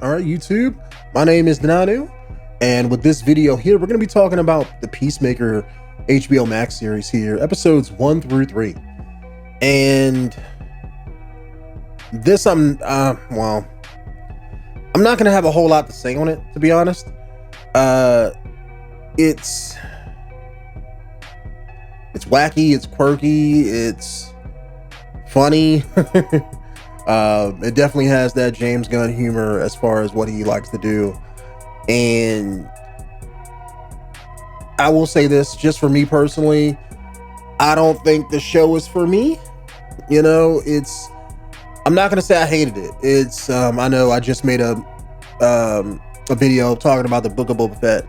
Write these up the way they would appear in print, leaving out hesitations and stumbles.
All right, YouTube. My name is Denonu, and with this video here, we're going to be talking about the Peacemaker HBO Max series here, episodes 1 through 3. And this, I'm not going to have a whole lot to say on it, to be honest. It's wacky, it's quirky, it's funny. It definitely has that James Gunn humor as far as what he likes to do. And I will say this, just for me personally, I don't think the show is for me. You know, I'm not gonna say I hated it. I know I just made a video talking about the Book of Boba Fett,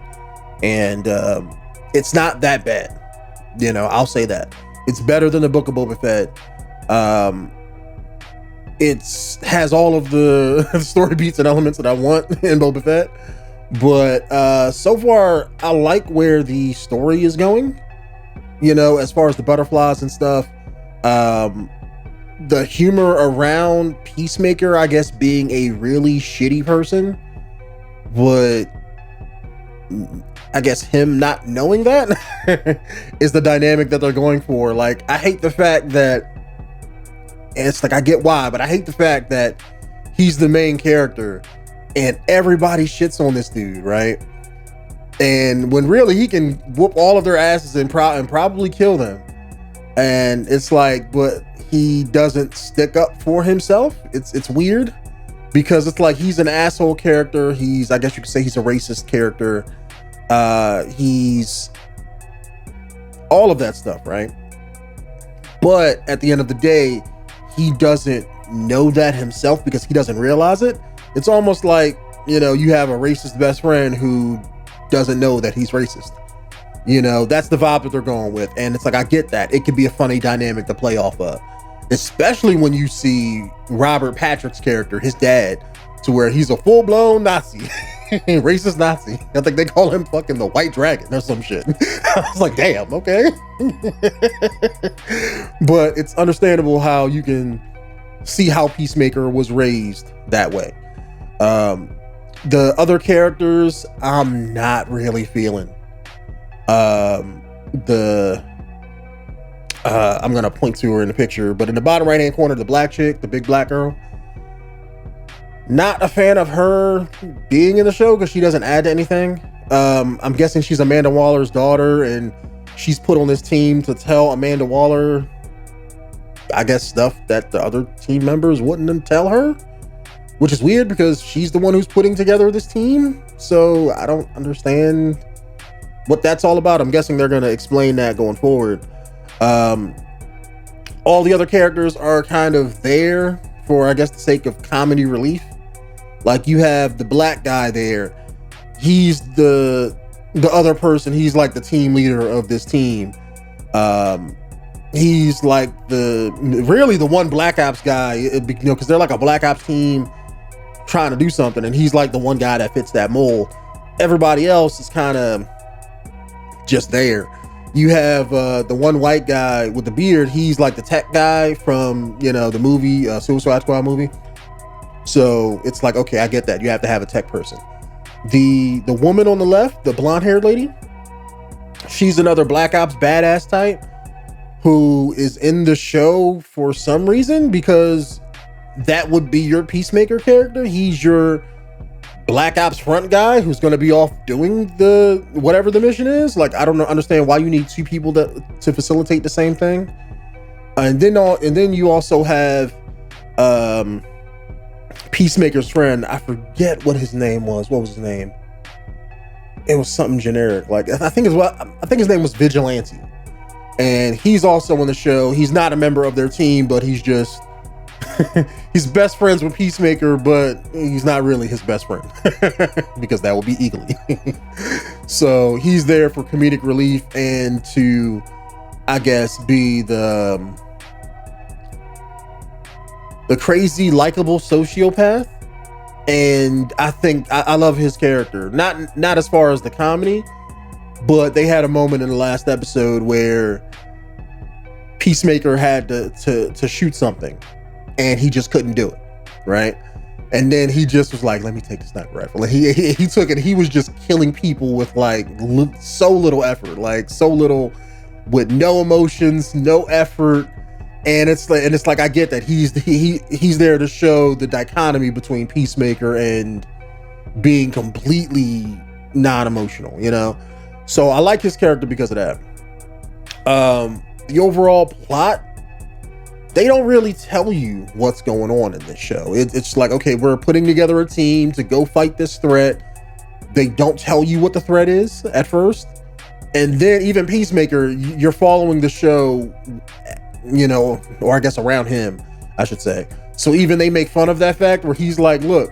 and it's not that bad. You know, I'll say that it's better than the Book of Boba Fett. It has all of the story beats and elements that I want in Boba Fett, but so far I like where the story is going. You know, as far as the butterflies and stuff, the humor around Peacemaker, I guess, being a really shitty person, but I guess him not knowing that is the dynamic that they're going for. Like, I hate the fact that, and it's like, I get why, but I hate the fact that he's the main character and everybody shits on this dude, right? And when really he can whoop all of their asses and probably kill them. And it's like, but he doesn't stick up for himself. It's weird, because it's like he's an asshole character. I guess you could say he's a racist character. He's all of that stuff, right? But at the end of the day, he doesn't know that himself because he doesn't realize it. It's almost like, you know, you have a racist best friend who doesn't know that he's racist. You know, that's the vibe that they're going with. And it's like, I get that. It could be a funny dynamic to play off of, especially when you see Robert Patrick's character, his dad, to where he's a full-blown Nazi, racist Nazi. I think they call him fucking the White Dragon or some shit. I was like, damn, okay. But it's understandable how you can see how Peacemaker was raised that way. The other characters, I'm not really feeling. I'm gonna point to her in the picture, but in the bottom right hand corner, the black chick, the big black girl, not a fan of her being in the show because she doesn't add to anything. I'm guessing she's Amanda Waller's daughter, and she's put on this team to tell Amanda Waller, I guess, stuff that the other team members wouldn't tell her, which is weird because she's the one who's putting together this team. So I don't understand what that's all about. I'm guessing they're going to explain that going forward. All the other characters are kind of there for, I guess, the sake of comedy relief. Like, you have the black guy there. He's the other person. He's like the team leader of this team. He's like really the one Black Ops guy, you know, because they're like a Black Ops team trying to do something, and he's like the one guy that fits that mold. Everybody else is kind of just there. You have the one white guy with the beard. He's like the tech guy from, you know, the movie Suicide Squad movie. So it's like, okay, I get that. You have to have a tech person. The woman on the left, the blonde haired lady, she's another Black Ops badass type who is in the show for some reason, because that would be your Peacemaker character. He's your Black Ops front guy who's going to be off doing the whatever the mission is. Like, I don't understand why you need two people to facilitate the same thing. And then you also have Peacemaker's friend. I forget what his name was. What was his name? It was something generic. Like, I think his name was Vigilante. And he's also on the show. He's not a member of their team, but he's just he's best friends with Peacemaker, but he's not really his best friend because that would be eagly. So he's there for comedic relief and to, I guess, be the crazy likable sociopath. And I think I love his character, not as far as the comedy, but they had a moment in the last episode where Peacemaker had to shoot something and he just couldn't do it, right? And then he just was like, let me take the sniper rifle. Like he took it. He was just killing people with like so little effort, like so little, with no emotions, no effort. And it's like I get that he's there to show the dichotomy between Peacemaker and being completely non-emotional, you know. So I like his character because of that. The overall plot, they don't really tell you what's going on in this show. It's like, okay, we're putting together a team to go fight this threat. They don't tell you what the threat is at first. And then even Peacemaker, you're following the show, you know, or I guess around him, I should say. So even they make fun of that fact where he's like, look,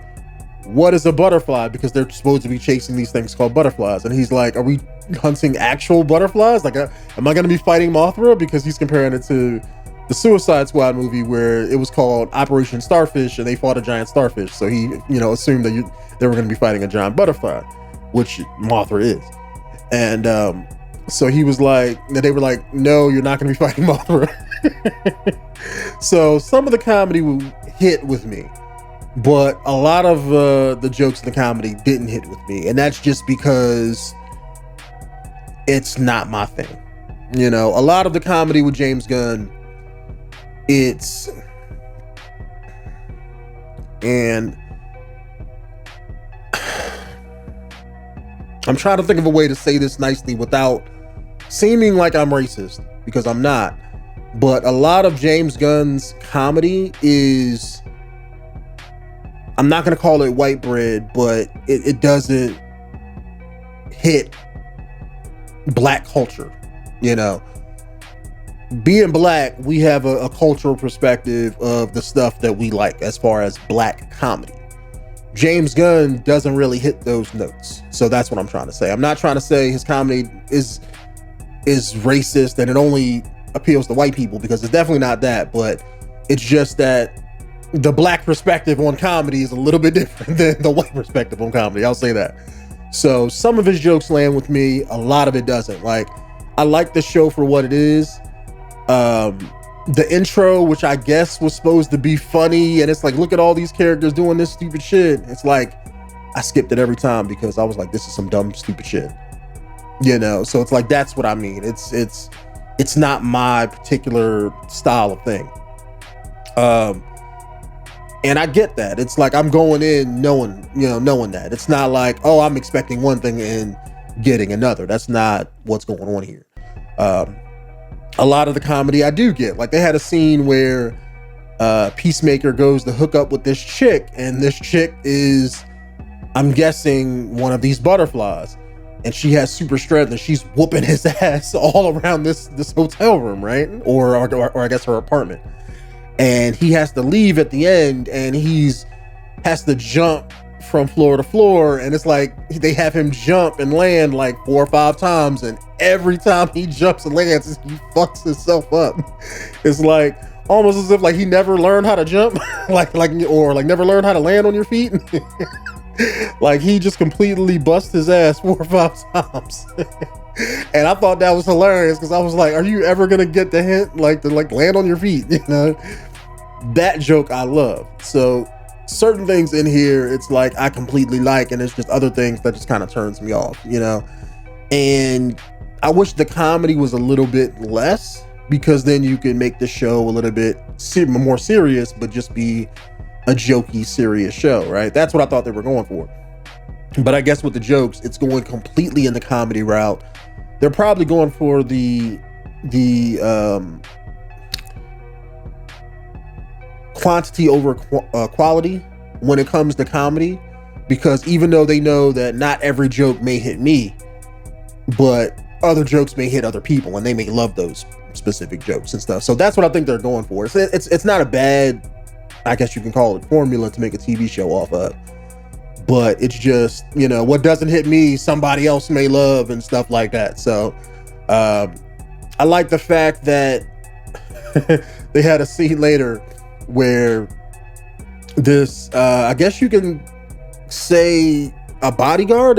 what is a butterfly? Because they're supposed to be chasing these things called butterflies. And he's like, are we hunting actual butterflies? Like, am I going to be fighting Mothra? Because he's comparing it to the Suicide Squad movie where it was called Operation Starfish and they fought a giant starfish. So he, you know, assumed that they were going to be fighting a giant butterfly, which Mothra is. And so he was like, they were like, no, you're not going to be fighting Mothra. So some of the comedy hit with me, but a lot of the jokes in the comedy didn't hit with me. And that's just because it's not my thing. You know, a lot of the comedy with James Gunn, and I'm trying to think of a way to say this nicely without seeming like I'm racist, because I'm not. But a lot of James Gunn's comedy is, I'm not going to call it white bread, but it doesn't hit black culture, you know. Being black, we have a cultural perspective of the stuff that we like as far as black comedy. James Gunn doesn't really hit those notes. So that's what I'm trying to say. I'm not trying to say his comedy is racist and it only appeals to white people, because it's definitely not that, but it's just that the black perspective on comedy is a little bit different than the white perspective on comedy. I'll say that. So some of his jokes land with me, a lot of it doesn't. Like, I like the show for what it is. The intro, which I guess was supposed to be funny, and it's like, look at all these characters doing this stupid shit. It's like, I skipped it every time because I was like, this is some dumb, stupid shit, you know? So it's like, that's what I mean. It's not my particular style of thing. And I get that. It's like, I'm going in knowing that. It's not like, oh, I'm expecting one thing and getting another. That's not what's going on here. A lot of the comedy I do get. Like, they had a scene where Peacemaker goes to hook up with this chick, and this chick is, I'm guessing, one of these butterflies, and she has super strength, and she's whooping his ass all around this hotel room, right? Or I guess her apartment. And he has to leave at the end, and has to jump from floor to floor, and it's like they have him jump and land like 4 or 5 times, and every time he jumps and lands, he fucks himself up. It's like almost as if like he never learned how to jump, or never learned how to land on your feet. Like, he just completely busts his ass 4 or 5 times. And I thought that was hilarious, because I was like, are you ever gonna get the hint, like, to like land on your feet? You know, that joke I love. So certain things in here, it's like I completely like, and it's just other things that just kind of turns me off, you know. And I wish the comedy was a little bit less, because then you can make the show a little bit more serious, but just be a jokey, serious show, right? That's what I thought they were going for. But I guess with the jokes, it's going completely in the comedy route. They're probably going for the quantity over quality when it comes to comedy, because even though they know that not every joke may hit me, but other jokes may hit other people, and they may love those specific jokes and stuff. So that's what I think they're going for. It's not a bad, I guess you can call it, formula to make a TV show off of. But it's just, you know, what doesn't hit me, somebody else may love, and stuff like that. So I like the fact that they had a scene later where this, I guess you can say a bodyguard,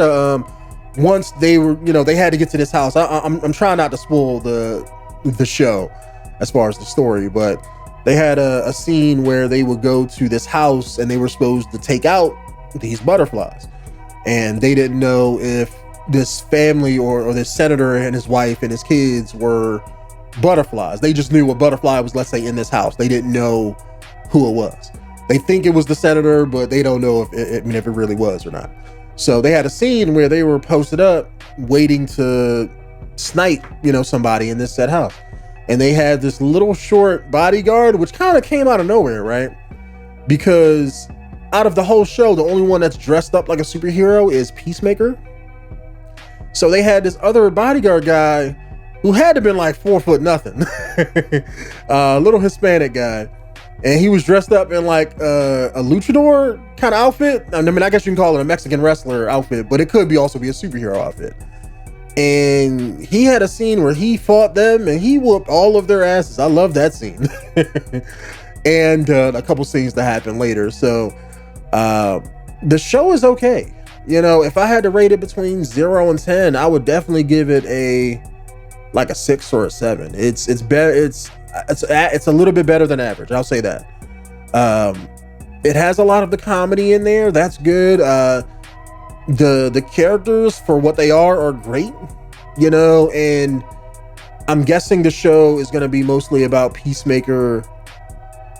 once they were, you know, they had to get to this house. I'm trying not to spoil the show as far as the story, but They had a scene where they would go to this house and they were supposed to take out these butterflies. And they didn't know if this family or this senator and his wife and his kids were butterflies. They just knew a butterfly was, let's say, in this house. They didn't know who it was. They think it was the senator, but they don't know if it really was or not. So they had a scene where they were posted up waiting to snipe, somebody in this said house. And they had this little short bodyguard, which kind of came out of nowhere, right? Because out of the whole show, the only one that's dressed up like a superhero is Peacemaker. So they had this other bodyguard guy who had to have been like 4 foot nothing, a little Hispanic guy. And he was dressed up in like a luchador kind of outfit. I mean, I guess you can call it a Mexican wrestler outfit, but it could also be a superhero outfit. And he had a scene where he fought them and he whooped all of their asses. I love that scene. And a couple scenes that happen later. So the show is okay. If I had to rate it between 0 and 10, I would definitely give it a 6 or a 7. It's better. It's a little bit better than average. I'll say that. It has a lot of the comedy in there. That's good. The characters, for what they are great, and I'm guessing the show is going to be mostly about Peacemaker,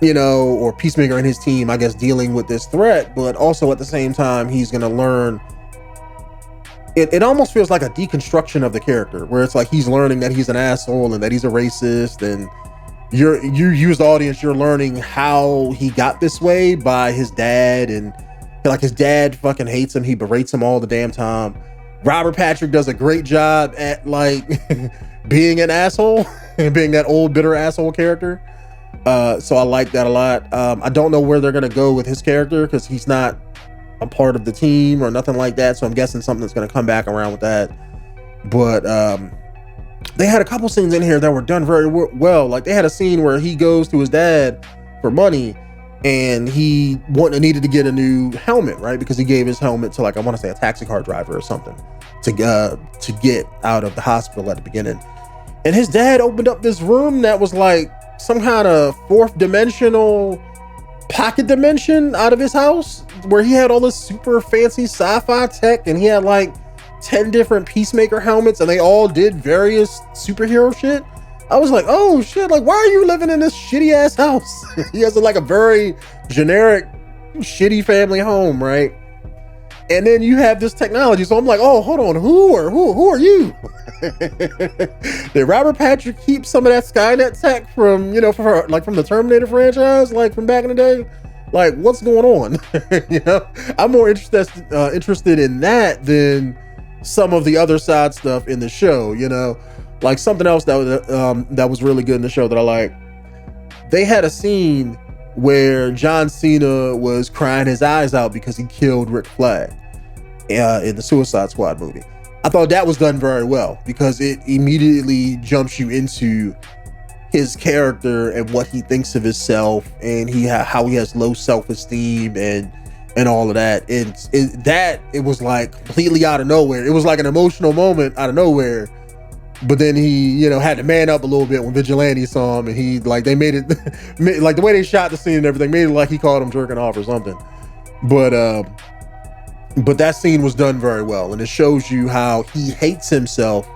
or Peacemaker and his team, I guess, dealing with this threat, but also at the same time, he's going to learn. It almost feels like a deconstruction of the character, where it's like he's learning that he's an asshole and that he's a racist, and you as the audience, you're learning how he got this way by his dad, and like his dad fucking hates him. He berates him all the damn time. Robert Patrick does a great job at like being an asshole and being that old bitter asshole character. So I like that a lot. I don't know where they're gonna go with his character because he's not a part of the team or nothing like that. So I'm guessing something that's gonna come back around with that. But they had a couple scenes in here that were done very well. Like they had a scene where he goes to his dad for money and he needed to get a new helmet, right? Because he gave his helmet to, like, I want to say a taxi car driver or something to get out of the hospital at the beginning. And his dad opened up this room that was like some kind of fourth dimensional pocket dimension out of his house, where he had all this super fancy sci-fi tech, and he had like 10 different Peacemaker helmets, and they all did various superhero shit. I was like, oh shit, like, why are you living in this shitty ass house? He has like a very generic shitty family home, right? And then you have this technology. So I'm like, oh, hold on, who are you? Did Robert Patrick keep some of that Skynet tech from, from the Terminator franchise, like from back in the day? Like, what's going on? I'm more interested in that than some of the other side stuff in the show. Like something else that was really good in the show that I like. They had a scene where John Cena was crying his eyes out because he killed Rick Flag in the Suicide Squad movie. I thought that was done very well because it immediately jumps you into his character and what he thinks of himself, and how he has low self-esteem and all of that. It was like completely out of nowhere. It was like an emotional moment out of nowhere. But then he, had to man up a little bit when Vigilante saw him, and they made it like the way they shot the scene and everything made it like he caught him jerking off or something. But that scene was done very well, and it shows you how he hates himself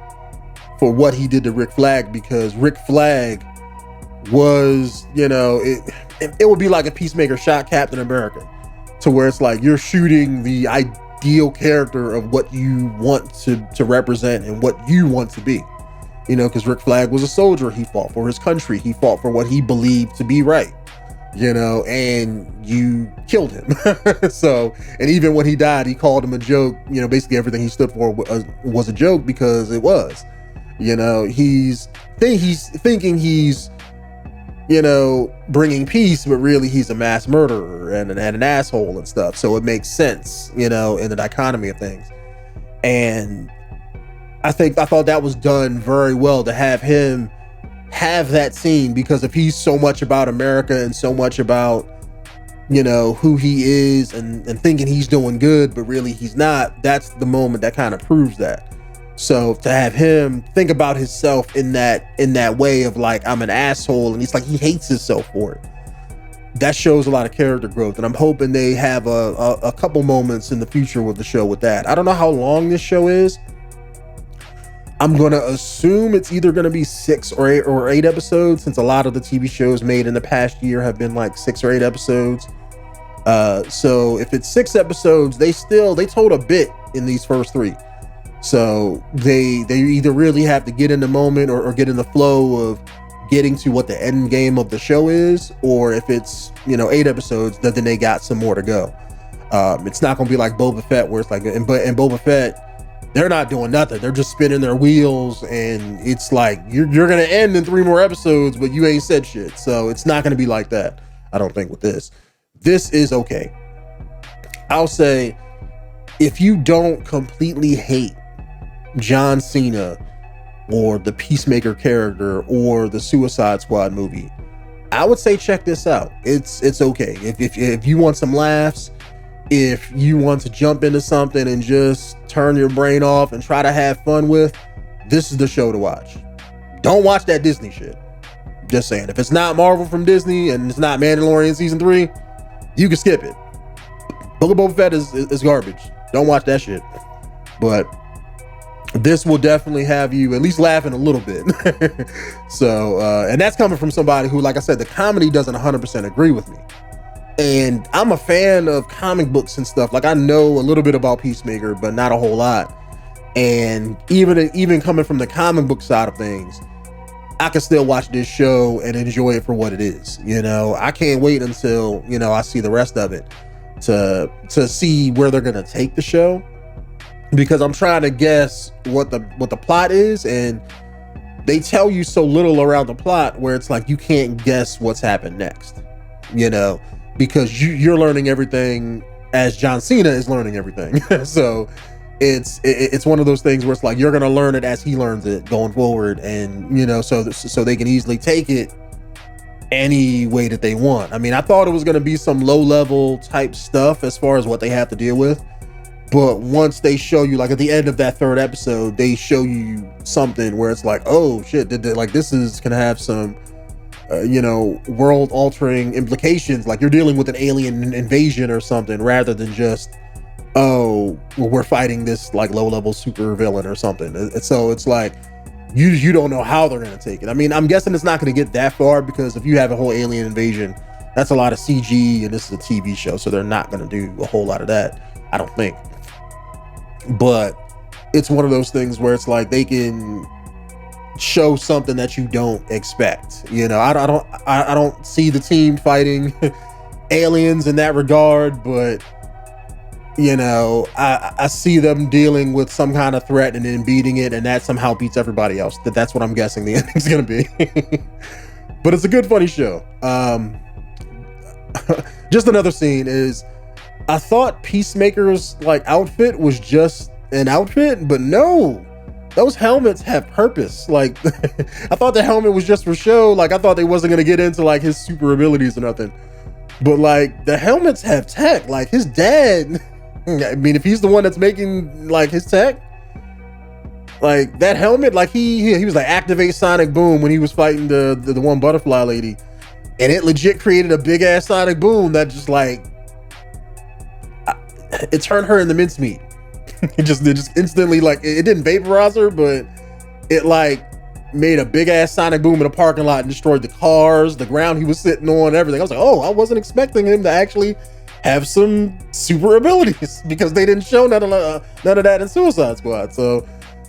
for what he did to Rick Flag, because Rick Flag was, it would be like a Peacemaker shot Captain America, to where it's like you're shooting the ideal character of what you want to represent and what you want to be. Because Rick Flag was a soldier. He fought for his country. He fought for what he believed to be right, and you killed him. So, and even when he died, he called him a joke. Basically everything he stood for was a joke, because it was, he's thinking he's, bringing peace, but really he's a mass murderer and an asshole and stuff. So it makes sense, in the dichotomy of things. And I thought that was done very well, to have him have that scene, because if he's so much about America and so much about, who he is and thinking he's doing good, but really he's not, that's the moment that kind of proves that. So to have him think about himself in that way of like, I'm an asshole, and he's like, he hates himself for it. That shows a lot of character growth, and I'm hoping they have a couple moments in the future with the show with that. I don't know how long this show is. I'm gonna assume it's either gonna be 6 or 8 episodes, since a lot of the TV shows made in the past year have been like 6 or 8 episodes. So if it's 6 episodes, they told a bit in these first 3. So they either really have to get in the moment or get in the flow of getting to what the end game of the show is, or if it's 8 episodes, then they got some more to go. It's not gonna be like Boba Fett, where it's like, and Boba Fett, they're not doing nothing, they're just spinning their wheels, and it's like you're gonna end in 3 more episodes, but you ain't said shit. So it's not gonna be like that, I don't think. With this is okay. I'll say, if you don't completely hate John Cena or the Peacemaker character or the Suicide Squad movie, I would say check this out. It's okay. If you want some laughs, if you want to jump into something and just turn your brain off and try to have fun with, this is the show to watch. Don't watch that Disney shit. Just saying. If it's not Marvel from Disney and it's not Mandalorian season 3, you can skip it. Book of Boba Fett is garbage. Don't watch that shit. But this will definitely have you at least laughing a little bit. So, and that's coming from somebody who, like I said, the comedy doesn't 100% agree with me. And I'm a fan of comic books and stuff. Like, I know a little bit about Peacemaker, but not a whole lot. And even coming from the comic book side of things, I can still watch this show and enjoy it for what it is. I can't wait until, I see the rest of it to see where they're going to take the show. Because I'm trying to guess what the plot is, and they tell you so little around the plot where it's like you can't guess what's happened next, because you're learning everything as John Cena is learning everything. So it's one of those things where it's like you're gonna learn it as he learns it going forward, and so they can easily take it any way that they want. I mean, I thought it was gonna be some low level type stuff as far as what they have to deal with. But once they show you, like at the end of that 3rd episode, they show you something where it's like, oh shit, like this is gonna have some, world altering implications. Like you're dealing with an alien invasion or something, rather than just, oh, well, we're fighting this like low level super villain or something. So it's like, you don't know how they're gonna take it. I mean, I'm guessing it's not gonna get that far, because if you have a whole alien invasion, that's a lot of CG, and this is a TV show, so they're not gonna do a whole lot of that, I don't think. But it's one of those things where it's like they can show something that you don't expect. I don't see the team fighting aliens in that regard, but I see them dealing with some kind of threat and then beating it, and that somehow beats everybody else. That's what I'm guessing the ending's gonna be. But it's a good, funny show. Just another scene is, I thought Peacemaker's like outfit was just an outfit, but no, those helmets have purpose. Like, I thought the helmet was just for show. Like, I thought they wasn't gonna get into like his super abilities or nothing. But like, the helmets have tech. Like his dad, I mean, if he's the one that's making like his tech, like that helmet, like he was like, activate sonic boom when he was fighting the one butterfly lady, and it legit created a big ass sonic boom that just like, it turned her into mincemeat. It just instantly, like, it didn't vaporize her, but it like made a big ass sonic boom in a parking lot and destroyed the cars, the ground he was sitting on, everything. I was like, oh, I wasn't expecting him to actually have some super abilities, because they didn't show none of that in Suicide Squad. So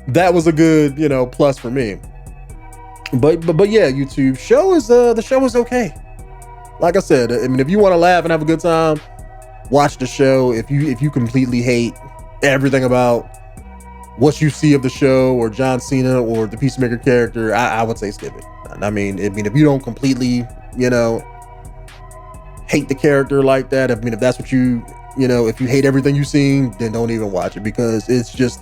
that was a good, plus for me. But yeah, YouTube the show is okay. Like I said, I mean, if you want to laugh and have a good time, watch the show. If you completely hate everything about what you see of the show or John Cena or the Peacemaker character, I would say skip it. I mean, if you don't completely, hate the character like that, I mean, if that's what if you hate everything you've seen, then don't even watch it, because it's just,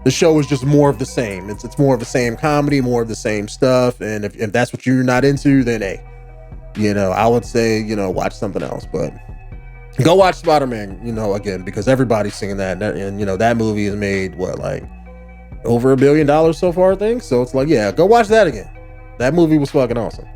the show is just more of the same. It's more of the same comedy, more of the same stuff. And if that's what you're not into, then hey, I would say, watch something else. But go watch Spider-Man, again, because everybody's singing that, and that movie is made over $1 billion so far, I think. So it's like, yeah, go watch that again. That movie was fucking awesome.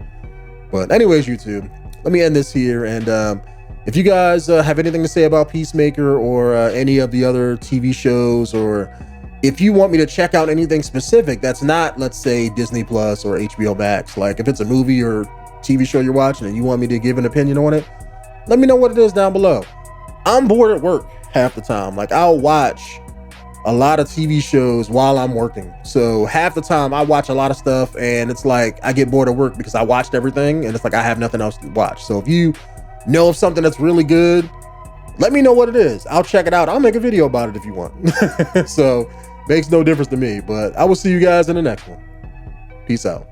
But anyways, YouTube, let me end this here. And if you guys have anything to say about Peacemaker or any of the other TV shows, or if you want me to check out anything specific that's not, let's say, Disney Plus or HBO Max, like if it's a movie or TV show you're watching and you want me to give an opinion on it, let me know what it is down below. I'm bored at work half the time. Like, I'll watch a lot of TV shows while I'm working. So half the time I watch a lot of stuff and it's like I get bored at work because I watched everything and it's like I have nothing else to watch. So if you know of something that's really good, let me know what it is. I'll check it out. I'll make a video about it if you want. So makes no difference to me, but I will see you guys in the next one. Peace out.